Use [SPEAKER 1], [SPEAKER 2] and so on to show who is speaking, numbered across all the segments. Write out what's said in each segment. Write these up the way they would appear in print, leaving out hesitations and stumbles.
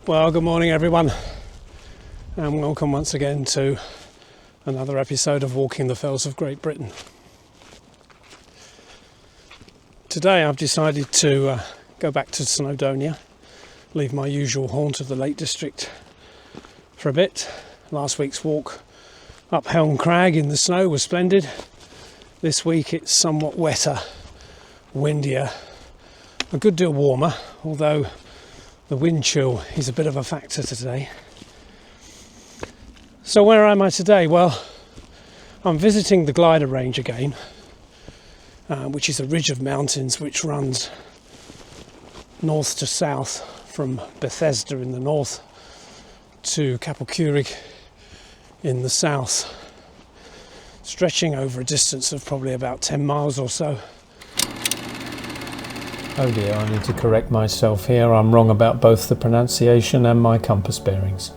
[SPEAKER 1] Well, good morning everyone, and welcome once again to another episode of Walking the Fells of Great Britain. Today I've decided to go back to Snowdonia, leave my usual haunt of the Lake District for a bit. Last week's walk up Helm Crag in the snow was splendid. This week it's somewhat wetter, windier, a good deal warmer, although the wind chill is a bit of a factor today. So where am I today? Well, I'm visiting the Glider range again, which is a ridge of mountains which runs north to south from Bethesda in the north to Capel Curig in the south, stretching over a distance of probably about 10 miles or so.
[SPEAKER 2] Oh dear, I need to correct myself here. I'm wrong about both the pronunciation and my compass bearings.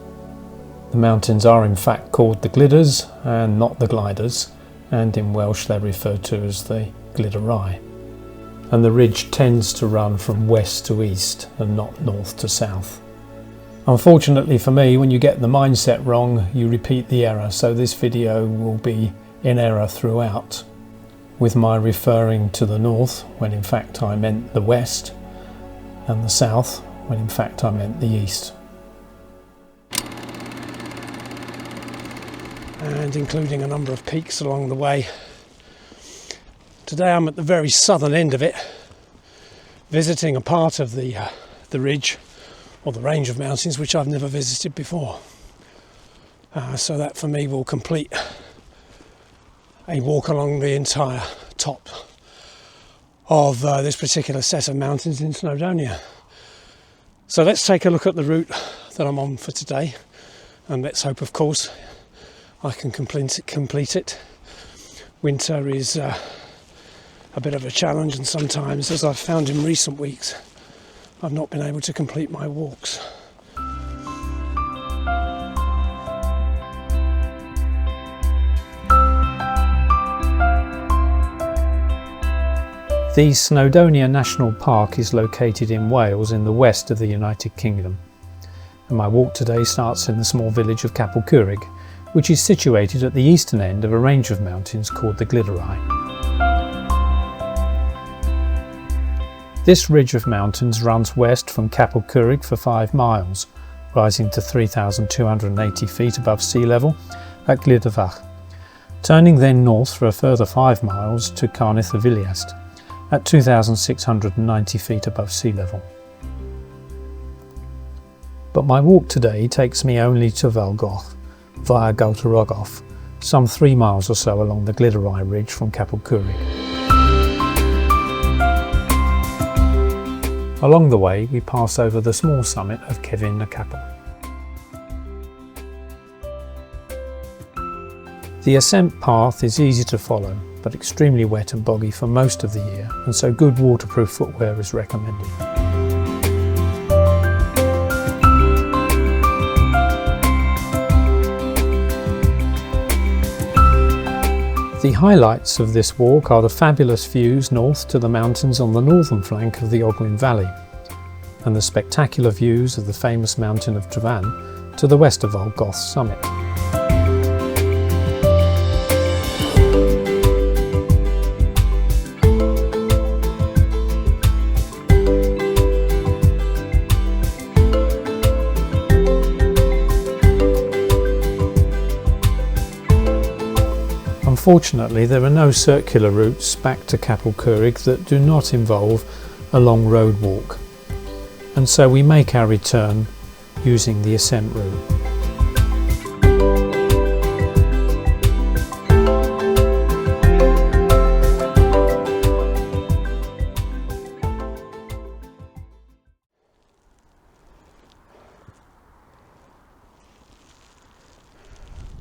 [SPEAKER 2] The mountains are in fact called the Glyders and not the Glyders, and in Welsh they're referred to as the Glyderau. And the ridge tends to run from west to east and not north to south. Unfortunately for me, when you get the mindset wrong, you repeat the error, so this video will be in error throughout, with my referring to the north when in fact I meant the west, and the south when in fact I meant the east.
[SPEAKER 1] And including a number of peaks along the way. Today I'm at the very southern end of it, visiting a part of the ridge, or the range of mountains, which I've never visited before. So that for me will complete a walk along the entire top of this particular set of mountains in Snowdonia. So let's take a look at the route that I'm on for today, and let's hope, of course, I can complete it. Winter is a bit of a challenge, and sometimes, as I've found in recent weeks, I've not been able to complete my walks.
[SPEAKER 2] The Snowdonia National Park is located in Wales in the west of the United Kingdom, and my walk today starts in the small village of Capel Curig, which is situated at the eastern end of a range of mountains called the Glyderau. This ridge of mountains runs west from Capel Curig for 5 miles, rising to 3,280 feet above sea level at Glyderau, turning then north for a further 5 miles to Cefn y Capel at 2,690 feet above sea level. But my walk today takes me only to Foel Goch via Gallt or Ogof, some 3 miles or so along the Glyderau ridge from Capel Curig. Along the way we pass over the small summit of Cefn y Capel. The ascent path is easy to follow, but extremely wet and boggy for most of the year, and so good waterproof footwear is recommended. The highlights of this walk are the fabulous views north to the mountains on the northern flank of the Ogwen Valley, and the spectacular views of the famous mountain of Llyn to the west of Foel Goch's summit. Unfortunately, there are no circular routes back to Capel Curig that do not involve a long road walk, and so we make our return using the ascent route.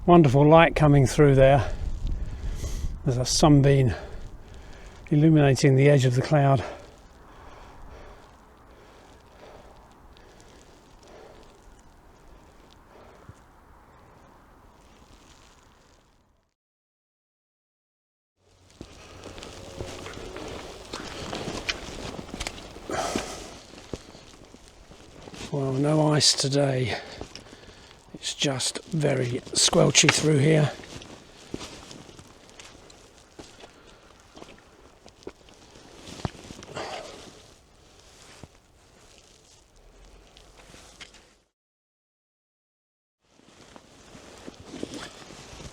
[SPEAKER 1] Wonderful light coming through there. There's a sunbeam illuminating the edge of the cloud. Well, no ice today. It's just very squelchy through here.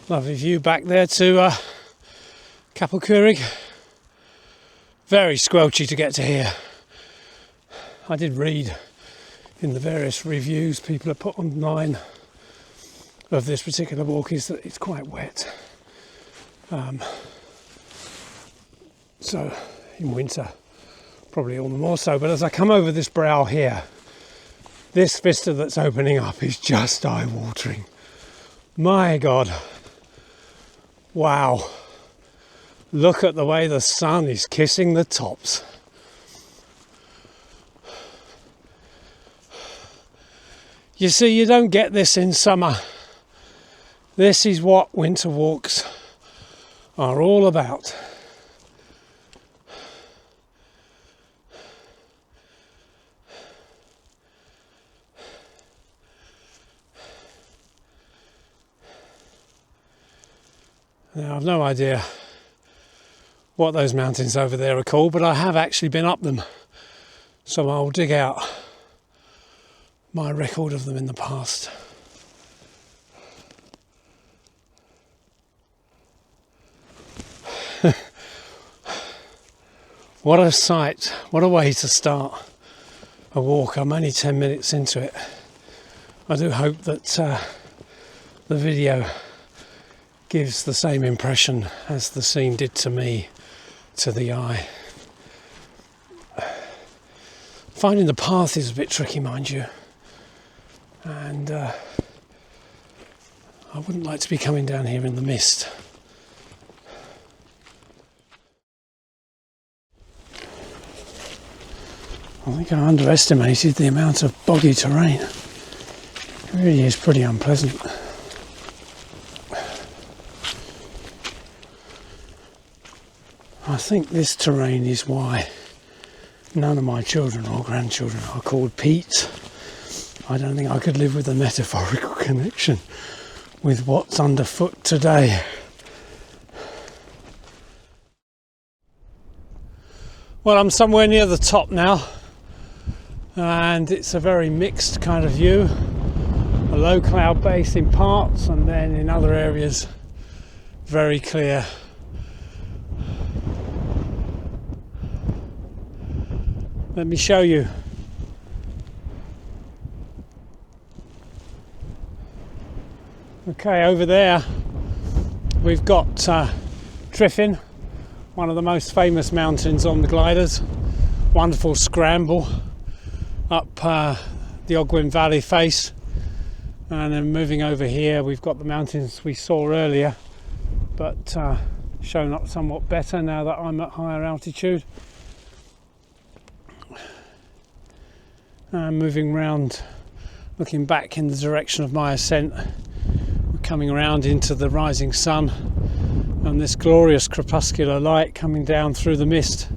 [SPEAKER 1] Lovely view back there to Capel Curig. Very squelchy to get to here. I did read in the various reviews people have put online of this particular walk is that it's quite wet. So in winter probably all the more so, but as I come over this brow here, this vista that's opening up is just eye-watering. My God. Wow. Look at the way the sun is kissing the tops. You see, you don't get this in summer. This is what winter walks are all about. Now, I've no idea what those mountains over there are called, but I have actually been up them, so I'll dig out my record of them in the past. What a sight, what a way to start a walk. I'm only 10 minutes into it. I do hope that the video gives the same impression as the scene did to me, to the eye. Finding the path is a bit tricky, mind you, and I wouldn't like to be coming down here in the mist. I think I underestimated the amount of boggy terrain. It really is pretty unpleasant. I think this terrain is why none of my children or grandchildren are called Pete. I don't think I could live with a metaphorical connection with what's underfoot today. Well, I'm somewhere near the top now, and it's a very mixed kind of view. A low cloud base in parts, and then in other areas very clear. Let me show you. Okay, over there we've got Cefn, one of the most famous mountains on the Glyders. Wonderful scramble up the Ogwen Valley face, and then moving over here we've got the mountains we saw earlier, but shown up somewhat better now that I'm at higher altitude. Moving round, looking back in the direction of my ascent, we're coming around into the rising sun and this glorious crepuscular light coming down through the mist.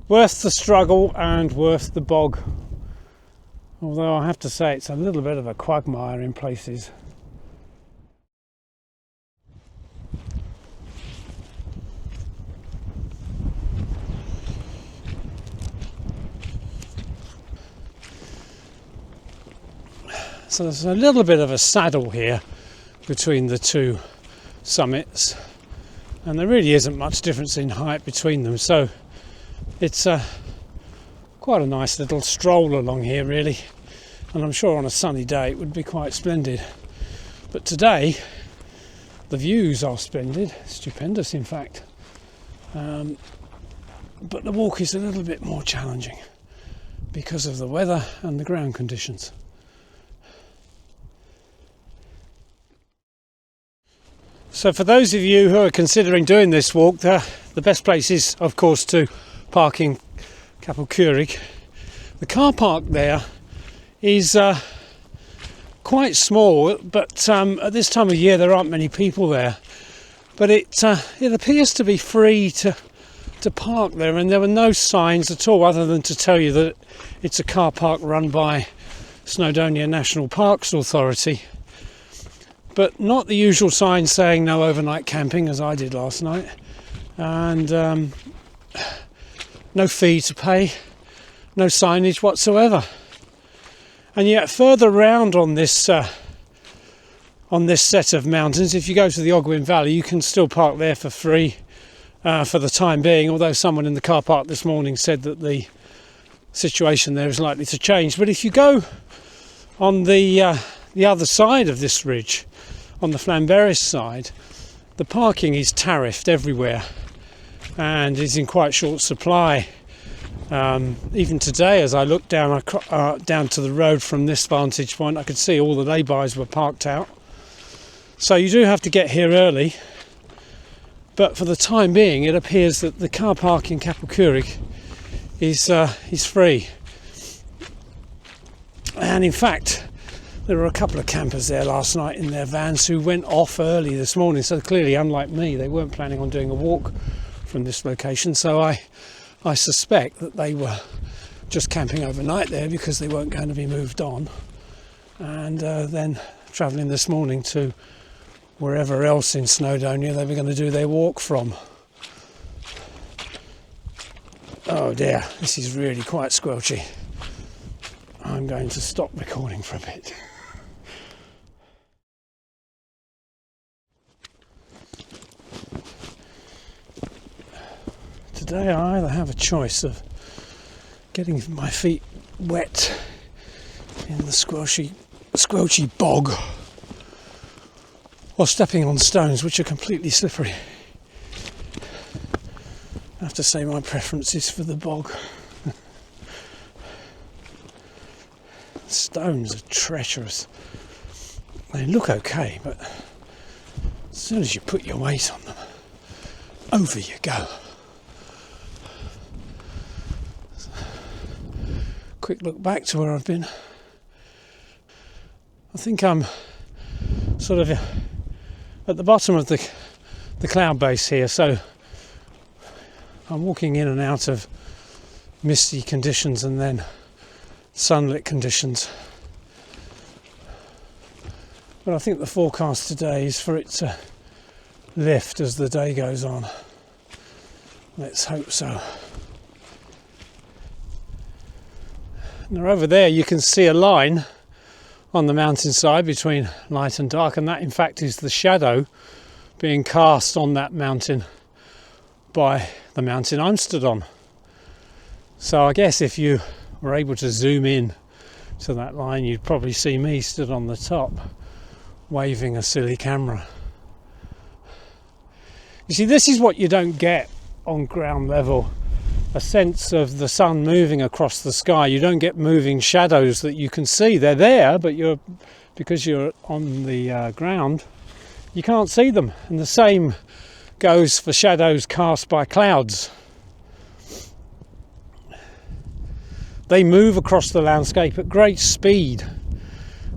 [SPEAKER 1] Worth the struggle and worth the bog, although I have to say it's a little bit of a quagmire in places. So there's a little bit of a saddle here between the two summits, and there really isn't much difference in height between them, so it's quite a nice little stroll along here really, and I'm sure on a sunny day it would be quite splendid. But today the views are splendid, stupendous in fact, but the walk is a little bit more challenging because of the weather and the ground conditions. So for those of you who are considering doing this walk, the best place is of course to park in Capel Curig. The car park there is quite small, but at this time of year there aren't many people there. But it appears to be free to park there, and there were no signs at all other than to tell you that it's a car park run by Snowdonia National Parks Authority, but not the usual signs saying no overnight camping as I did last night, and no fee to pay, no signage whatsoever. And yet further round on this set of mountains, if you go to the Ogwen Valley, you can still park there for free for the time being, although someone in the car park this morning said that the situation there is likely to change. But if you go on the other side of this ridge, on the Flamberis side, the parking is tariffed everywhere and is in quite short supply. Even today, as I looked down to the road from this vantage point, I could see all the laybys were parked out. So you do have to get here early, but for the time being it appears that the car park in Capel Curig is free. And in fact, there were a couple of campers there last night in their vans who went off early this morning, so clearly, unlike me, they weren't planning on doing a walk from this location. So I suspect that they were just camping overnight there because they weren't going to be moved on, and then travelling this morning to wherever else in Snowdonia they were going to do their walk from. Oh dear, this is really quite squelchy. I'm going to stop recording for a bit. Today I either have a choice of getting my feet wet in the squelchy bog, or stepping on stones which are completely slippery. I have to say my preference is for the bog. Stones are treacherous. They look okay, but as soon as you put your weight on them, over you go. Quick look back to where I've been. I think I'm sort of at the bottom of the cloud base here, so I'm walking in and out of misty conditions and then sunlit conditions. But I think the forecast today is for it to lift as the day goes on. Let's hope so. Now over there you can see a line on the mountainside between light and dark, and that in fact is the shadow being cast on that mountain by the mountain I'm stood on. So I guess if you were able to zoom in to that line, you'd probably see me stood on the top waving a silly camera. You see, this is what you don't get on ground level, a sense of the sun moving across the sky. You don't get moving shadows that you can see. They're there, but because you're on the ground, you can't see them. And the same goes for shadows cast by clouds. They move across the landscape at great speed,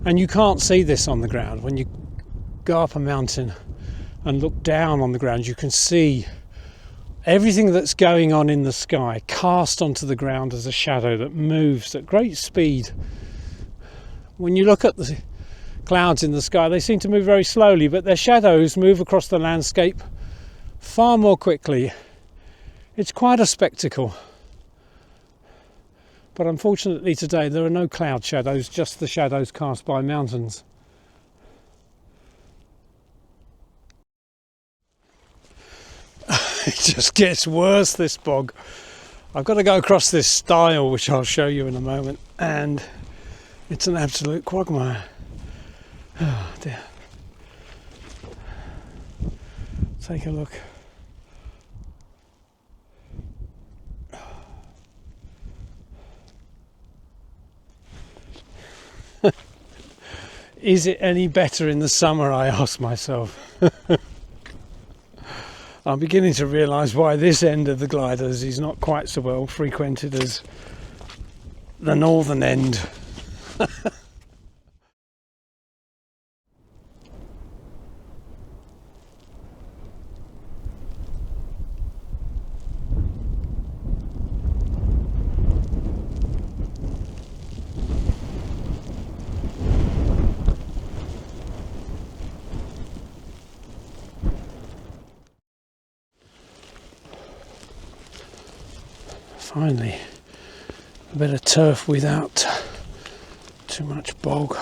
[SPEAKER 1] and you can't see this on the ground. When you go up a mountain and look down on the ground, you can see everything that's going on in the sky cast onto the ground as a shadow that moves at great speed. When you look at the clouds in the sky, they seem to move very slowly, but their shadows move across the landscape far more quickly. It's quite a spectacle. But unfortunately today there are no cloud shadows, just the shadows cast by mountains. It just gets worse, this bog. I've got to go across this stile, which I'll show you in a moment, and it's an absolute quagmire. Oh dear. Take a look. Is it any better in the summer, I ask myself. I'm beginning to realise why this end of the Glyders is not quite so well frequented as the northern end. Finally, a bit of turf without too much bog.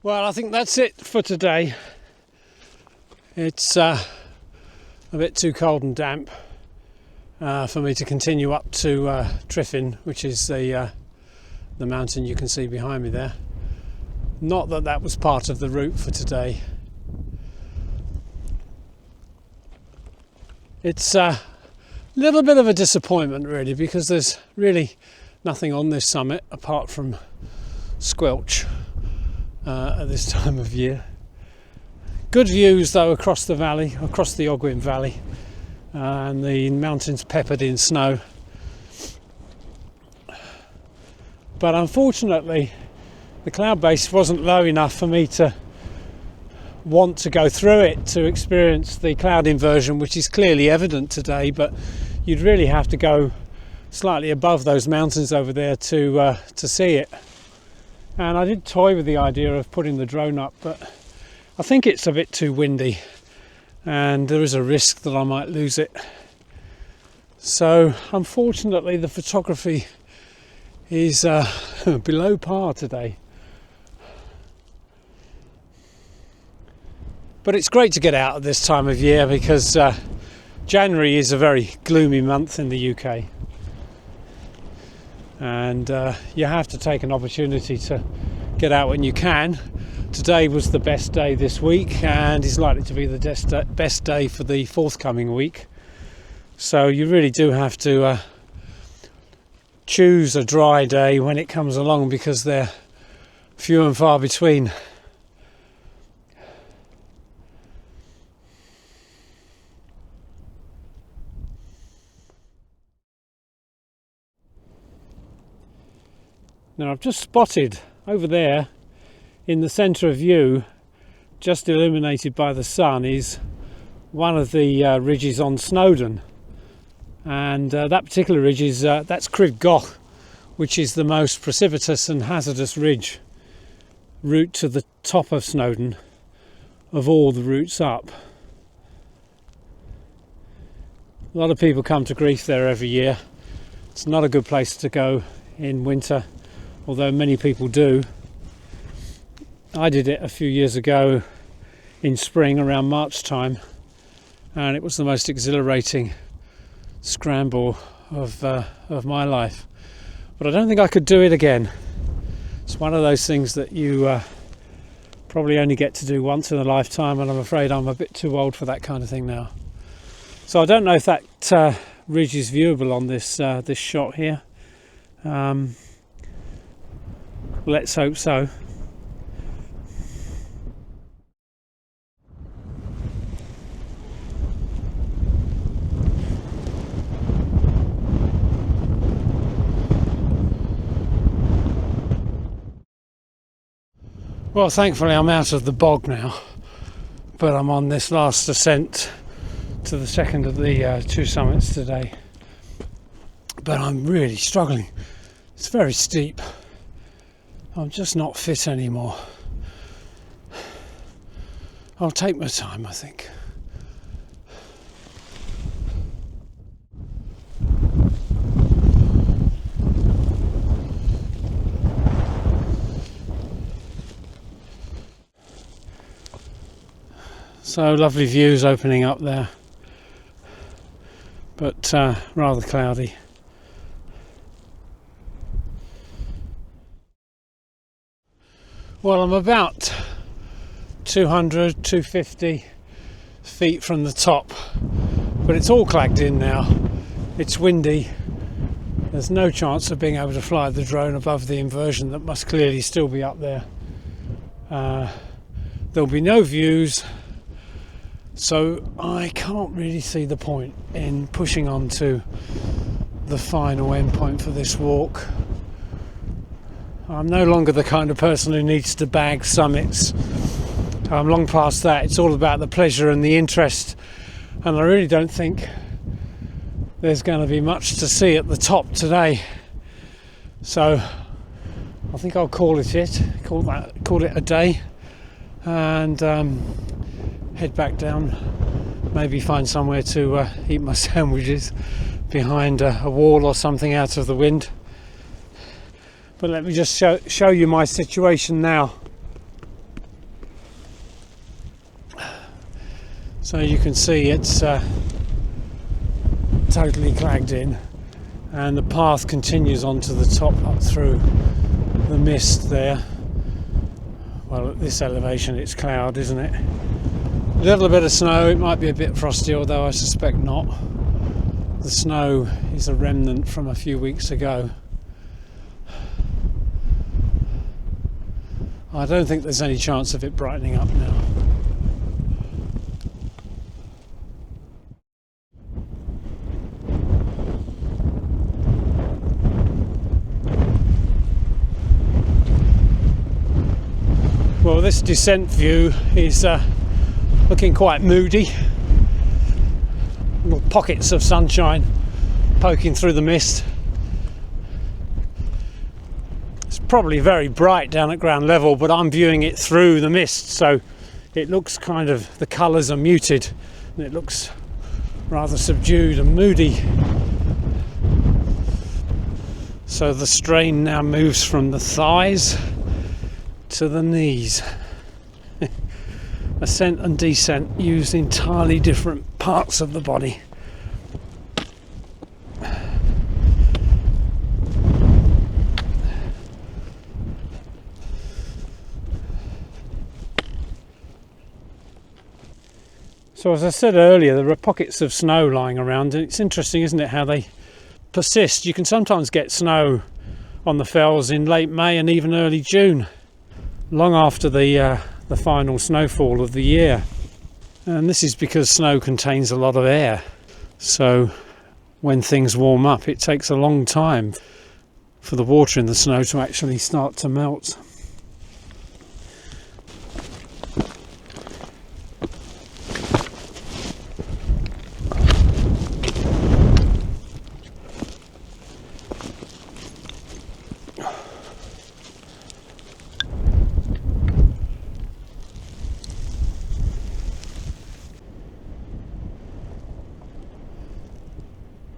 [SPEAKER 1] Well, I think that's it for today. It's a bit too cold and damp for me to continue up to Tryfyn, which is the mountain you can see behind me there. Not that that was part of the route for today. It's a little bit of a disappointment really, because there's really nothing on this summit apart from squelch at this time of year. Good views though across the valley, across the Ogwen valley, and the mountains peppered in snow. But unfortunately the cloud base wasn't low enough for me to want to go through it to experience the cloud inversion, which is clearly evident today, but you'd really have to go slightly above those mountains over there to see it. And I did toy with the idea of putting the drone up, but I think it's a bit too windy and there is a risk that I might lose it. So unfortunately the photography is below par today. But it's great to get out at this time of year, because January is a very gloomy month in the UK. And you have to take an opportunity to get out when you can. Today was the best day this week and is likely to be the best day for the forthcoming week. So you really do have to choose a dry day when it comes along, because they're few and far between. Now I've just spotted over there in the centre of view, just illuminated by the sun, is one of the ridges on Snowdon, and that particular ridge is that's Foel Goch, which is the most precipitous and hazardous route to the top of Snowdon of all the routes up. A lot of people come to grief there every year. It's not a good place to go in winter, although many people do. I did it a few years ago in spring around March time, and it was the most exhilarating scramble of my life. But I don't think I could do it again. It's one of those things that you probably only get to do once in a lifetime, and I'm afraid I'm a bit too old for that kind of thing now. So I don't know if that ridge is viewable on this shot here. Let's hope so. Well, thankfully I'm out of the bog now, but I'm on this last ascent to the second of the two summits today. But I'm really struggling. It's very steep. I'm just not fit anymore. I'll take my time, I think. So lovely views opening up there, but rather cloudy. Well, I'm about 200, 250 feet from the top, but it's all clagged in now. It's windy. There's no chance of being able to fly the drone above the inversion that must clearly still be up there. There'll be no views, so I can't really see the point in pushing on to the final endpoint for this walk. I'm no longer the kind of person who needs to bag summits. I'm long past that. It's all about the pleasure and the interest, and I really don't think there's going to be much to see at the top today. So I think I'll call it a day. and head back down, maybe find somewhere to eat my sandwiches behind a wall or something out of the wind. But let me just show you my situation now. So you can see it's totally clagged in, and the path continues on to the top up through the mist there. Well, at this elevation it's cloud, isn't it? A little bit of snow. It might be a bit frosty, although I suspect not. The snow is a remnant from a few weeks ago. I don't think there's any chance of it brightening up now. Well, this descent view is looking quite moody. Little pockets of sunshine poking through the mist. It's probably very bright down at ground level, but I'm viewing it through the mist, so it looks kind of, the colours are muted and it looks rather subdued and moody. So the strain now moves from the thighs to the knees. Ascent and descent use entirely different parts of the body. So as I said earlier, there are pockets of snow lying around, and it's interesting, isn't it, how they persist. You can sometimes get snow on the fells in late May and even early June, long after the final snowfall of the year. And this is because snow contains a lot of air, so when things warm up it takes a long time for the water in the snow to actually start to melt.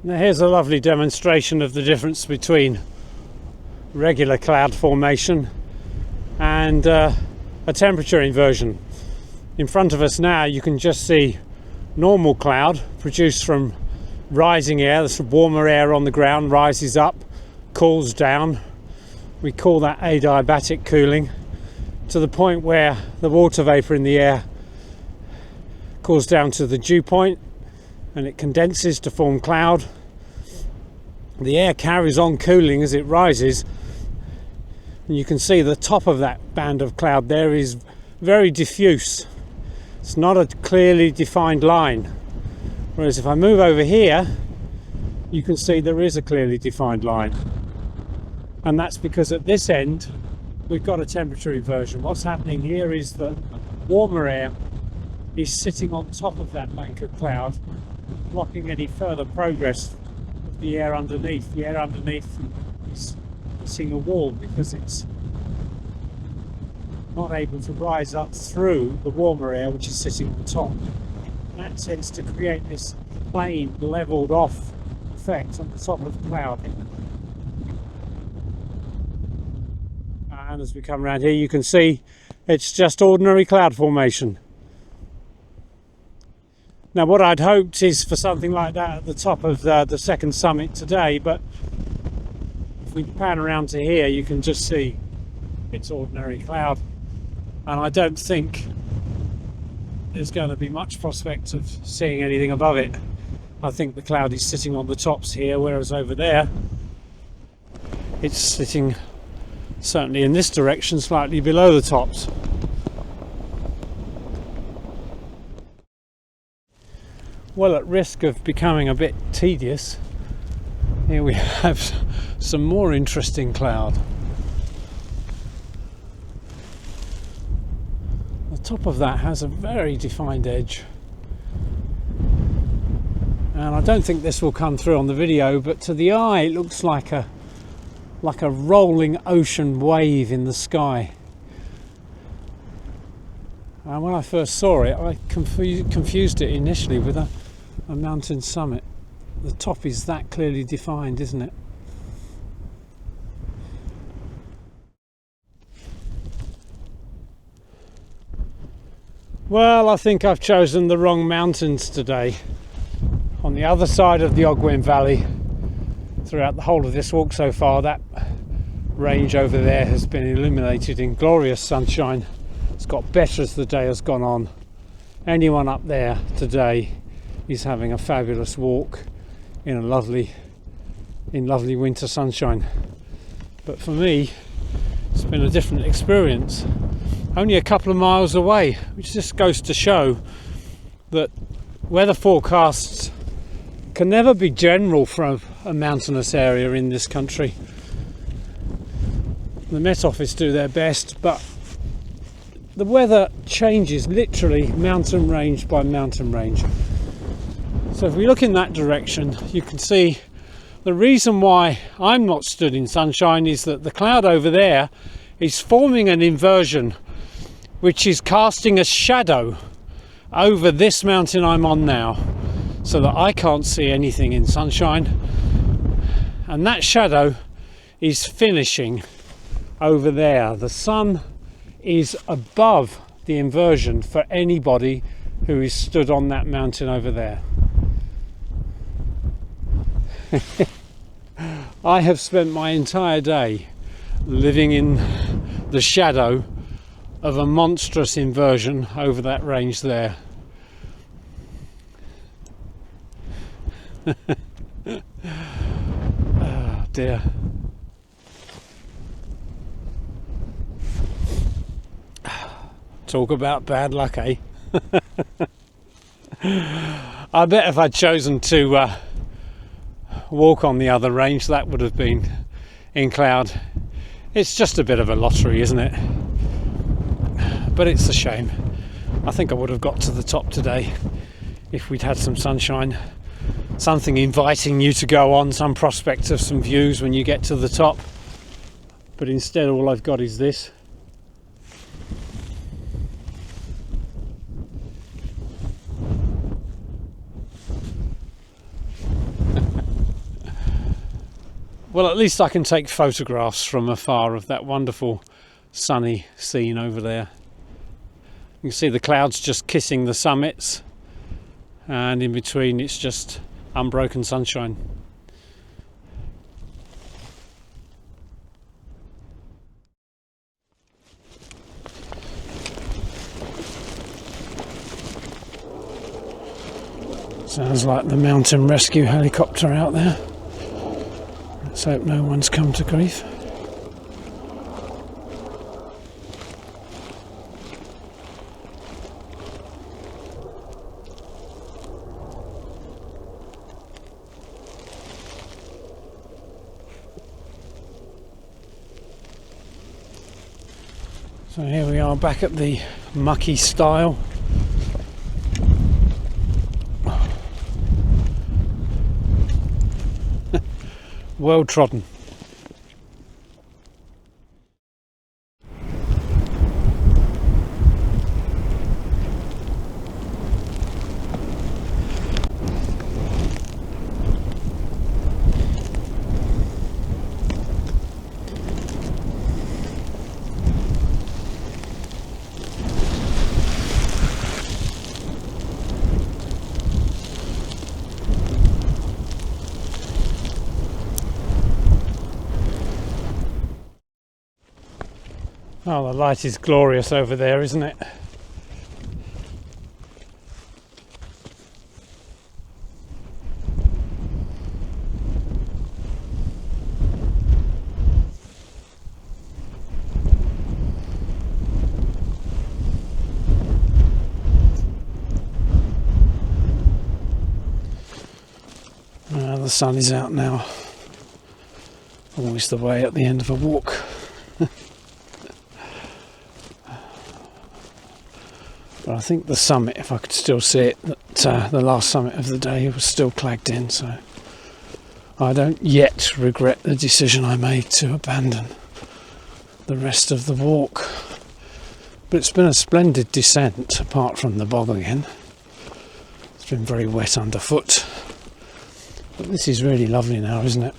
[SPEAKER 1] Now here's a lovely demonstration of the difference between regular cloud formation and a temperature inversion. In front of us now you can just see normal cloud produced from rising air. There's warmer air on the ground, rises up, cools down. We call that adiabatic cooling, to the point where the water vapour in the air cools down to the dew point and it condenses to form cloud. The air carries on cooling as it rises, and you can see the top of that band of cloud there is very diffuse. It's not a clearly defined line, whereas if I move over here you can see there is a clearly defined line, and that's because at this end we've got a temperature inversion. What's happening here is that warmer air is sitting on top of that bank of cloud, blocking any further progress of the air underneath. The air underneath is hitting a wall because it's not able to rise up through the warmer air which is sitting on top. That tends to create this plane levelled off effect on the top of the cloud. And as we come around here you can see it's just ordinary cloud formation. Now what I'd hoped is for something like that at the top of the second summit today, but if we pan around to here you can just see it's ordinary cloud, and I don't think there's going to be much prospect of seeing anything above it. I think the cloud is sitting on the tops here, whereas over there it's sitting, certainly in this direction, slightly below the tops. Well, at risk of becoming a bit tedious, here we have some more interesting cloud. The top of that has a very defined edge, and I don't think this will come through on the video, but to the eye it looks like a rolling ocean wave in the sky. And when I first saw it, I confused it initially with a mountain summit. The top is that clearly defined, isn't it? Well, I think I've chosen the wrong mountains today. On the other side of the Ogwen Valley, throughout the whole of this walk so far, that range over there has been illuminated in glorious sunshine. It's got better as the day has gone on. Anyone up there today is having a fabulous walk in lovely winter sunshine. But for me, it's been a different experience. Only a couple of miles away, which just goes to show that weather forecasts can never be general for a mountainous area in this country. The Met Office do their best, but the weather changes literally mountain range by mountain range. So if we look in that direction, you can see the reason why I'm not stood in sunshine is that the cloud over there is forming an inversion, which is casting a shadow over this mountain I'm on now, so that I can't see anything in sunshine. And that shadow is finishing over there. The sun is above the inversion for anybody who is stood on that mountain over there. I have spent my entire day living in the shadow of a monstrous inversion over that range there. Oh dear. Talk about bad luck, eh? I bet if I'd chosen to walk on the other range, that would have been in cloud. It's just a bit of a lottery, isn't it? But it's a shame. I think I would have got to the top today if we'd had some sunshine, something inviting you to go on, some prospect of some views when you get to the top. But instead all I've got is this. Well, at least I can take photographs from afar of that wonderful sunny scene over there. You can see the clouds just kissing the summits, and in between it's just unbroken sunshine. Sounds like the mountain rescue helicopter out there. Let's hope no one's come to grief. So here we are back at the mucky stile. Well trodden. Oh, the light is glorious over there, isn't it? The sun is out now. Always the way at the end of a walk. But I think the summit, if I could still see it, that the last summit of the day was still clagged in, so I don't yet regret the decision I made to abandon the rest of the walk. But it's been a splendid descent, apart from the bog again. It's been very wet underfoot. But this is really lovely now, isn't it?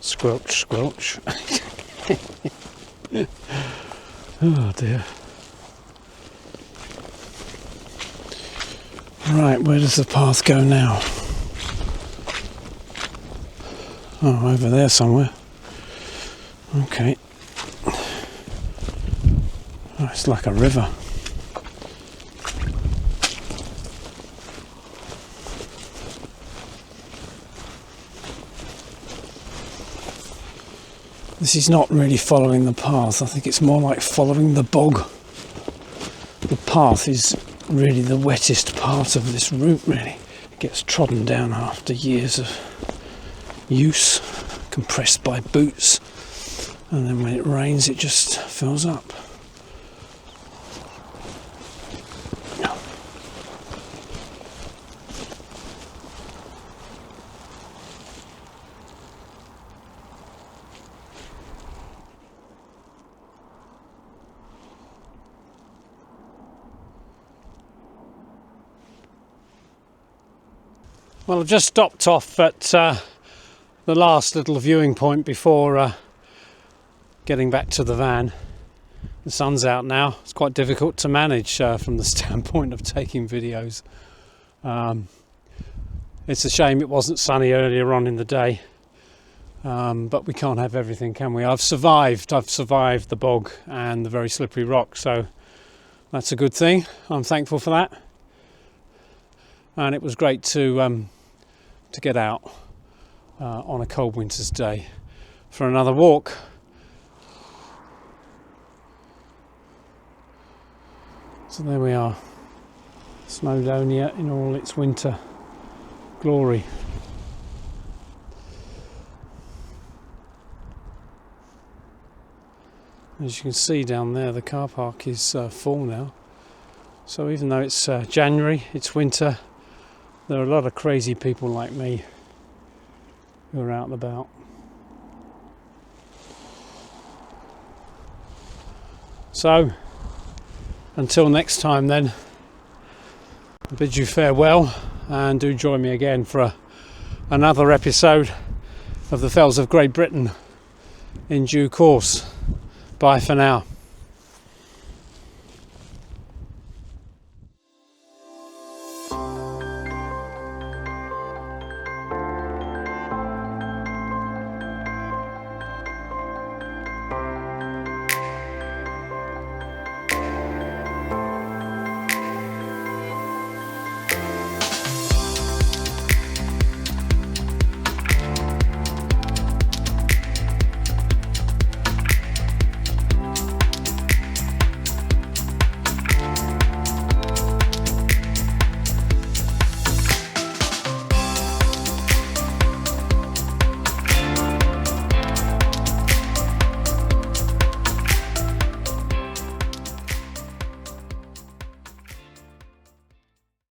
[SPEAKER 1] Squelch, squelch. Oh dear. Right, where does the path go now? Oh, over there somewhere. Okay. Oh, it's like a river. This is not really following the path. I think it's more like following the bog. The path is really the wettest part of this route, really. It gets trodden down after years of use, compressed by boots, and then when it rains it just fills up. Well, I've just stopped off at the last little viewing point before getting back to the van. The sun's out now. It's quite difficult to manage from the standpoint of taking videos. It's a shame it wasn't sunny earlier on in the day, but we can't have everything, can we? I've survived the bog and the very slippery rock, so that's a good thing. I'm thankful for that. And it was great to get out on a cold winter's day for another walk. So there we are, Snowdonia in all its winter glory. As you can see down there, the car park is full now. So even though it's January, it's winter, there are a lot of crazy people like me who are out and about. So, until next time then, I bid you farewell, and do join me again for another episode of the Fells of Great Britain in due course. Bye for now.